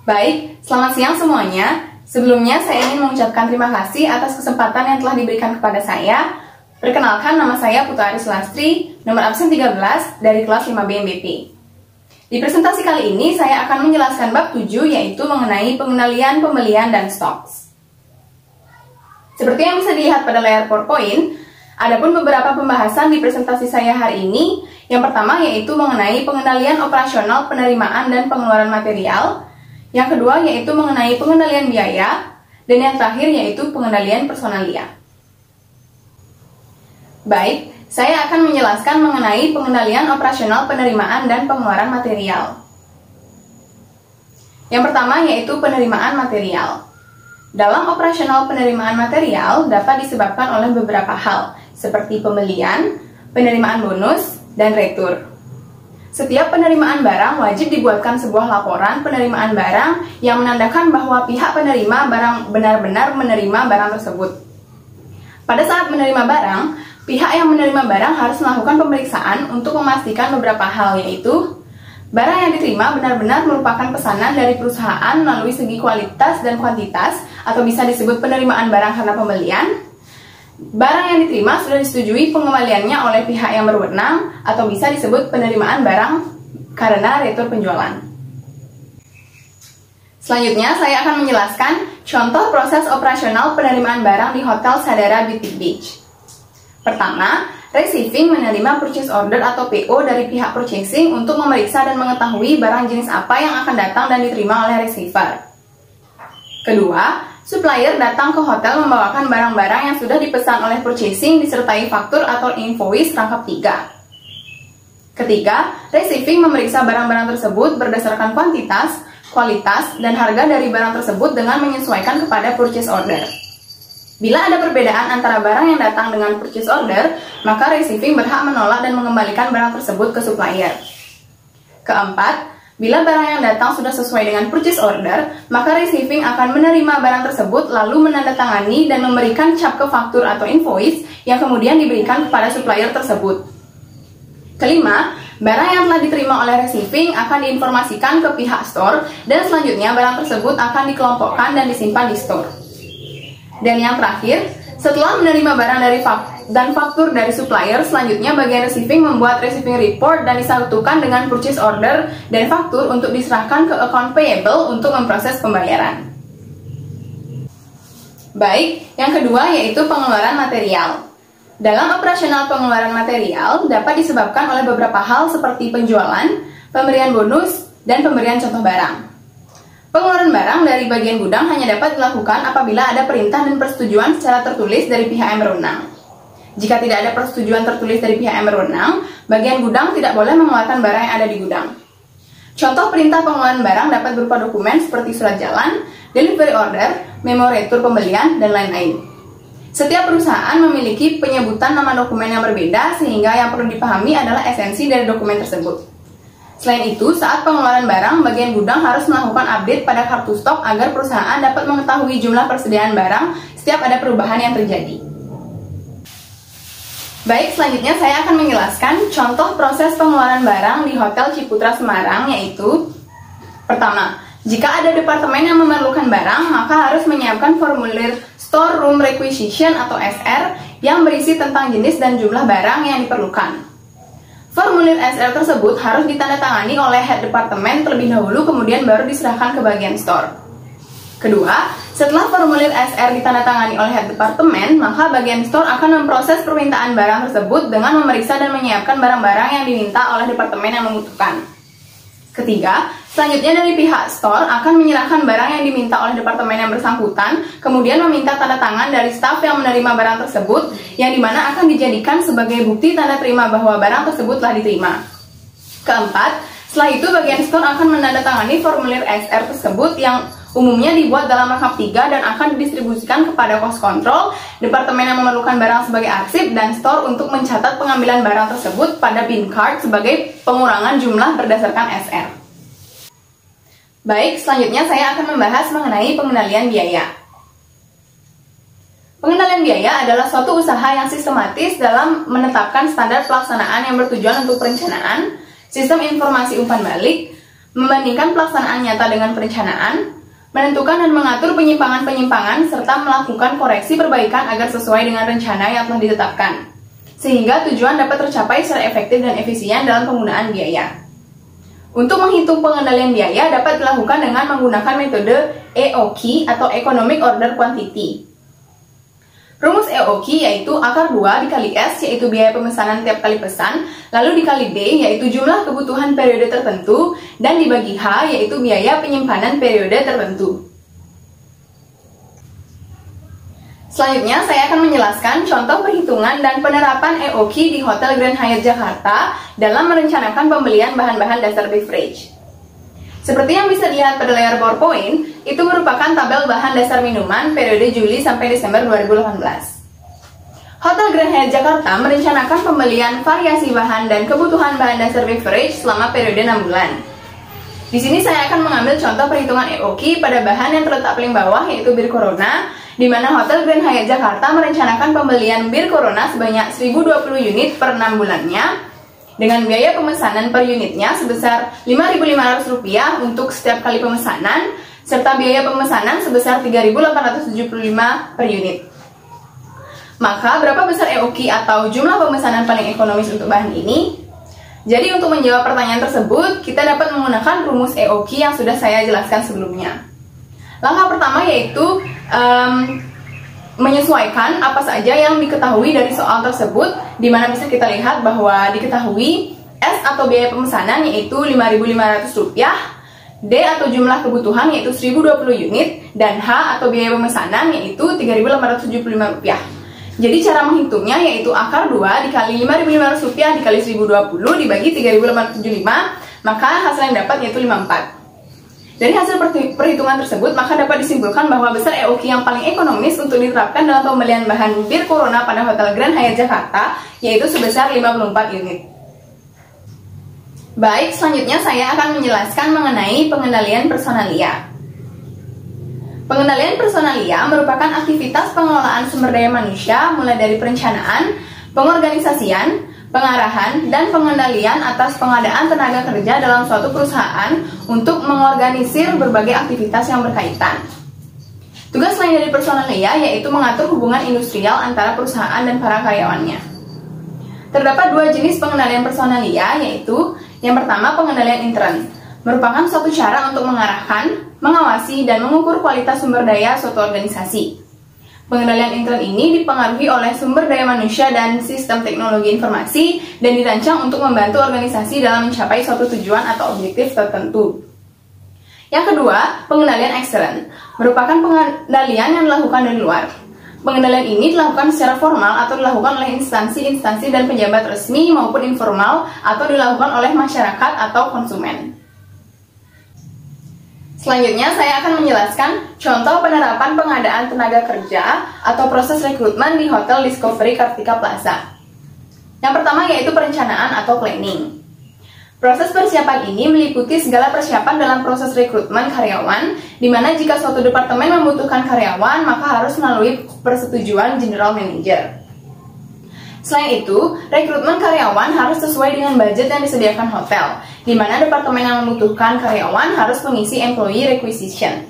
Baik, selamat siang semuanya. Sebelumnya saya ingin mengucapkan terima kasih atas kesempatan yang telah diberikan kepada saya. Perkenalkan, nama saya Putu Aris Lastri, nomor absen 13 dari kelas 5B MBP. Di presentasi kali ini saya akan menjelaskan bab 7, yaitu mengenai pengendalian pembelian dan stok. Seperti yang bisa dilihat pada layar PowerPoint, adapun beberapa pembahasan di presentasi saya hari ini. Yang pertama yaitu mengenai pengendalian operasional, penerimaan dan pengeluaran material. Yang kedua yaitu mengenai pengendalian biaya, dan yang terakhir yaitu pengendalian personalia. Baik, saya akan menjelaskan mengenai pengendalian operasional, penerimaan dan pengeluaran material. Yang pertama yaitu penerimaan material. Dalam operasional penerimaan material dapat disebabkan oleh beberapa hal, seperti pembelian, penerimaan bonus, dan retur. Setiap penerimaan barang wajib dibuatkan sebuah laporan penerimaan barang yang menandakan bahwa pihak penerima barang benar-benar menerima barang tersebut. Pada saat menerima barang, pihak yang menerima barang harus melakukan pemeriksaan untuk memastikan beberapa hal, yaitu barang yang diterima benar-benar merupakan pesanan dari perusahaan melalui segi kualitas dan kuantitas, atau bisa disebut penerimaan barang karena pembelian. Barang yang diterima sudah disetujui pengembaliannya oleh pihak yang berwenang, atau bisa disebut penerimaan barang karena retur penjualan. Selanjutnya saya akan menjelaskan contoh proses operasional penerimaan barang di Hotel Sadara Beauty Beach. Pertama, receiving menerima purchase order atau PO dari pihak purchasing untuk memeriksa dan mengetahui barang jenis apa yang akan datang dan diterima oleh receiver. Kedua, supplier datang ke hotel membawakan barang-barang yang sudah dipesan oleh purchasing disertai faktur atau invoice rangkap 3. Ketiga, receiving memeriksa barang-barang tersebut berdasarkan kuantitas, kualitas, dan harga dari barang tersebut dengan menyesuaikan kepada purchase order. Bila ada perbedaan antara barang yang datang dengan purchase order, maka receiving berhak menolak dan mengembalikan barang tersebut ke supplier. Keempat, bila barang yang datang sudah sesuai dengan purchase order, maka receiving akan menerima barang tersebut lalu menandatangani dan memberikan cap ke faktur atau invoice yang kemudian diberikan kepada supplier tersebut. Kelima, barang yang telah diterima oleh receiving akan diinformasikan ke pihak store dan selanjutnya barang tersebut akan dikelompokkan dan disimpan di store. Dan yang terakhir, setelah menerima barang dan faktur dari supplier, selanjutnya bagian receiving membuat receiving report dan disatukan dengan purchase order dan faktur untuk diserahkan ke account payable untuk memproses pembayaran. Baik, yang kedua yaitu pengeluaran material. Dalam operasional pengeluaran material dapat disebabkan oleh beberapa hal seperti penjualan, pemberian bonus, dan pemberian contoh barang. Pengeluaran barang dari bagian gudang hanya dapat dilakukan apabila ada perintah dan persetujuan secara tertulis dari pihak yang berwenang. Jika tidak ada persetujuan tertulis dari pihak yang berwenang, bagian gudang tidak boleh mengeluarkan barang yang ada di gudang. Contoh perintah pengeluaran barang dapat berupa dokumen seperti surat jalan, delivery order, memo retur pembelian, dan lain-lain. Setiap perusahaan memiliki penyebutan nama dokumen yang berbeda, sehingga yang perlu dipahami adalah esensi dari dokumen tersebut. Selain itu, saat pengeluaran barang, bagian gudang harus melakukan update pada kartu stok agar perusahaan dapat mengetahui jumlah persediaan barang setiap ada perubahan yang terjadi. Baik, selanjutnya saya akan menjelaskan contoh proses pengeluaran barang di Hotel Ciputra Semarang, yaitu pertama, jika ada departemen yang memerlukan barang, maka harus menyiapkan formulir Store Room Requisition atau SR yang berisi tentang jenis dan jumlah barang yang diperlukan. Formulir SR tersebut harus ditandatangani oleh head departemen terlebih dahulu, kemudian baru diserahkan ke bagian store. Kedua, setelah formulir SR ditandatangani oleh head departemen, maka bagian store akan memproses permintaan barang tersebut dengan memeriksa dan menyiapkan barang-barang yang diminta oleh departemen yang membutuhkan. Ketiga, selanjutnya dari pihak store akan menyerahkan barang yang diminta oleh departemen yang bersangkutan, kemudian meminta tanda tangan dari staf yang menerima barang tersebut, yang dimana akan dijadikan sebagai bukti tanda terima bahwa barang tersebut telah diterima. Keempat, setelah itu bagian store akan menandatangani formulir SR tersebut yang umumnya dibuat dalam rangkap 3 dan akan didistribusikan kepada cost control, departemen yang memerlukan barang sebagai arsip, dan store untuk mencatat pengambilan barang tersebut pada bin card sebagai pengurangan jumlah berdasarkan SR. Baik, selanjutnya saya akan membahas mengenai pengendalian biaya. Pengendalian biaya adalah suatu usaha yang sistematis dalam menetapkan standar pelaksanaan yang bertujuan untuk perencanaan, sistem informasi umpan balik, membandingkan pelaksanaan nyata dengan perencanaan, menentukan dan mengatur penyimpangan-penyimpangan, serta melakukan koreksi perbaikan agar sesuai dengan rencana yang telah ditetapkan, sehingga tujuan dapat tercapai secara efektif dan efisien dalam penggunaan biaya. Untuk menghitung pengendalian biaya dapat dilakukan dengan menggunakan metode EOQ atau Economic Order Quantity. Rumus EOQ yaitu akar 2 dikali S, yaitu biaya pemesanan tiap kali pesan, lalu dikali D, yaitu jumlah kebutuhan periode tertentu, dan dibagi H, yaitu biaya penyimpanan periode tertentu. Selanjutnya, saya akan menjelaskan contoh perhitungan dan penerapan EOQ di Hotel Grand Hyatt Jakarta dalam merencanakan pembelian bahan-bahan dasar beverage. Seperti yang bisa dilihat pada layar PowerPoint, itu merupakan tabel bahan dasar minuman periode Juli sampai Desember 2018. Hotel Grand Hyatt Jakarta merencanakan pembelian variasi bahan dan kebutuhan bahan dasar beverage selama periode 6 bulan. Di sini saya akan mengambil contoh perhitungan EOQ pada bahan yang terletak paling bawah, yaitu bir Corona, di mana Hotel Grand Hyatt Jakarta merencanakan pembelian bir Corona sebanyak 1020 unit per 6 bulannya, dengan biaya pemesanan per unitnya sebesar Rp5.500 untuk setiap kali pemesanan, serta biaya pemesanan sebesar Rp3.875 per unit. Maka, berapa besar EOQ atau jumlah pemesanan paling ekonomis untuk bahan ini? Jadi, untuk menjawab pertanyaan tersebut, kita dapat menggunakan rumus EOQ yang sudah saya jelaskan sebelumnya. Langkah pertama yaitu menyesuaikan apa saja yang diketahui dari soal tersebut, di mana bisa kita lihat bahwa diketahui S atau biaya pemesanan yaitu Rp5.500, D atau jumlah kebutuhan yaitu 1020 unit, dan H atau biaya pemesanan yaitu Rp3.875. Jadi cara menghitungnya yaitu akar 2 dikali Rp5.500 dikali 1020 dibagi 3.875, maka hasil yang dapat yaitu 54. Dari hasil perhitungan tersebut, maka dapat disimpulkan bahwa besar EOQ yang paling ekonomis untuk diterapkan dalam pembelian bahan bir Corona pada Hotel Grand Hyatt Jakarta yaitu sebesar 54 unit. Baik, selanjutnya saya akan menjelaskan mengenai pengendalian personalia. Pengendalian personalia merupakan aktivitas pengelolaan sumber daya manusia mulai dari perencanaan, pengorganisasian, pengarahan, dan pengendalian atas pengadaan tenaga kerja dalam suatu perusahaan untuk mengorganisir berbagai aktivitas yang berkaitan. Tugas lain dari personalia yaitu mengatur hubungan industrial antara perusahaan dan para karyawannya. Terdapat dua jenis pengendalian personalia, yaitu yang pertama pengendalian intern, merupakan suatu cara untuk mengarahkan, mengawasi, dan mengukur kualitas sumber daya suatu organisasi. Pengendalian intern ini dipengaruhi oleh sumber daya manusia dan sistem teknologi informasi dan dirancang untuk membantu organisasi dalam mencapai suatu tujuan atau objektif tertentu. Yang kedua, pengendalian ekstern, merupakan pengendalian yang dilakukan dari luar. Pengendalian ini dilakukan secara formal atau dilakukan oleh instansi-instansi dan pejabat resmi maupun informal atau dilakukan oleh masyarakat atau konsumen. Selanjutnya, saya akan menjelaskan contoh penerapan pengadaan tenaga kerja atau proses rekrutmen di Hotel Discovery Kartika Plaza. Yang pertama yaitu perencanaan atau planning. Proses persiapan ini meliputi segala persiapan dalam proses rekrutmen karyawan, di mana jika suatu departemen membutuhkan karyawan, maka harus melalui persetujuan General Manager. Selain itu, rekrutmen karyawan harus sesuai dengan budget yang disediakan hotel, di mana departemen yang membutuhkan karyawan harus mengisi employee requisition.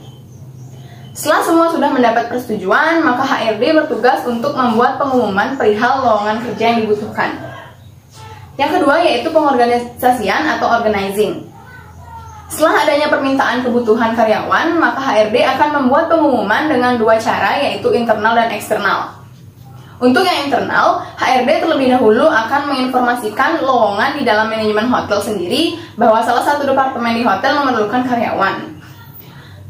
Setelah semua sudah mendapat persetujuan, maka HRD bertugas untuk membuat pengumuman perihal lowongan kerja yang dibutuhkan. Yang kedua yaitu pengorganisasian atau organizing. Setelah adanya permintaan kebutuhan karyawan, maka HRD akan membuat pengumuman dengan dua cara, yaitu internal dan eksternal. Untuk yang internal, HRD terlebih dahulu akan menginformasikan lowongan di dalam manajemen hotel sendiri bahwa salah satu departemen di hotel memerlukan karyawan.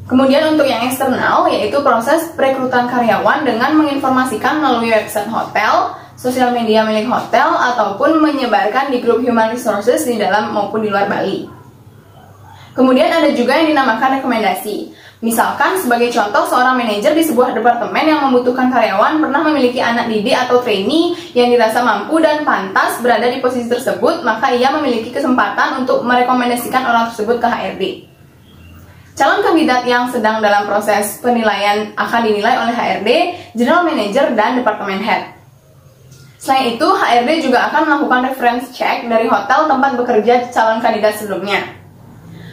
Kemudian untuk yang eksternal, yaitu proses perekrutan karyawan dengan menginformasikan melalui website hotel, sosial media milik hotel, ataupun menyebarkan di grup human resources di dalam maupun di luar Bali. Kemudian ada juga yang dinamakan rekomendasi. Misalkan sebagai contoh, seorang manajer di sebuah departemen yang membutuhkan karyawan pernah memiliki anak didik atau trainee yang dirasa mampu dan pantas berada di posisi tersebut, maka ia memiliki kesempatan untuk merekomendasikan orang tersebut ke HRD. Calon kandidat yang sedang dalam proses penilaian akan dinilai oleh HRD, General Manager, dan Departemen Head. Selain itu, HRD juga akan melakukan reference check dari hotel tempat bekerja calon kandidat sebelumnya.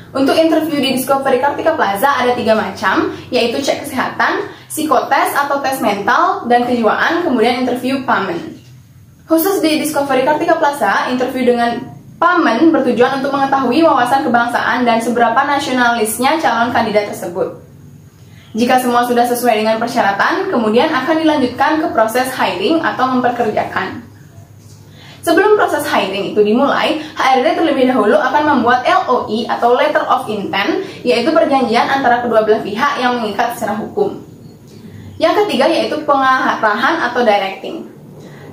Untuk interview di Discovery Kartika Plaza ada 3 macam, yaitu cek kesehatan, psikotes atau tes mental, dan kejiwaan, kemudian interview PAMEN. Khusus di Discovery Kartika Plaza, interview dengan PAMEN bertujuan untuk mengetahui wawasan kebangsaan dan seberapa nasionalisnya calon kandidat tersebut. Jika semua sudah sesuai dengan persyaratan, kemudian akan dilanjutkan ke proses hiring atau memperkerjakan. Sebelum proses hiring itu dimulai, HRD terlebih dahulu akan membuat LOI atau Letter of Intent, yaitu perjanjian antara kedua belah pihak yang mengikat secara hukum. Yang ketiga yaitu pengarahan atau directing.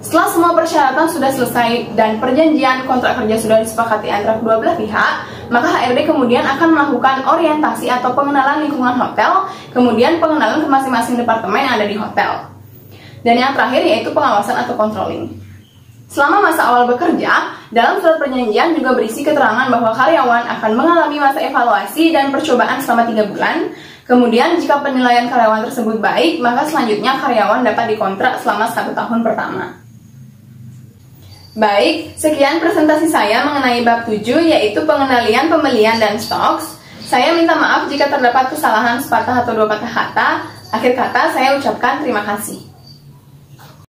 Setelah semua persyaratan sudah selesai dan perjanjian kontrak kerja sudah disepakati antara kedua belah pihak, maka HRD kemudian akan melakukan orientasi atau pengenalan lingkungan hotel, kemudian pengenalan ke masing-masing departemen yang ada di hotel. Dan yang terakhir yaitu pengawasan atau controlling. Selama masa awal bekerja, dalam surat perjanjian juga berisi keterangan bahwa karyawan akan mengalami masa evaluasi dan percobaan selama 3 bulan. Kemudian jika penilaian karyawan tersebut baik, maka selanjutnya karyawan dapat dikontrak selama 1 tahun pertama. Baik, sekian presentasi saya mengenai bab 7 yaitu pengendalian pembelian dan stocks. Saya minta maaf jika terdapat kesalahan sepatah atau 2 patah kata. Akhir kata saya ucapkan terima kasih.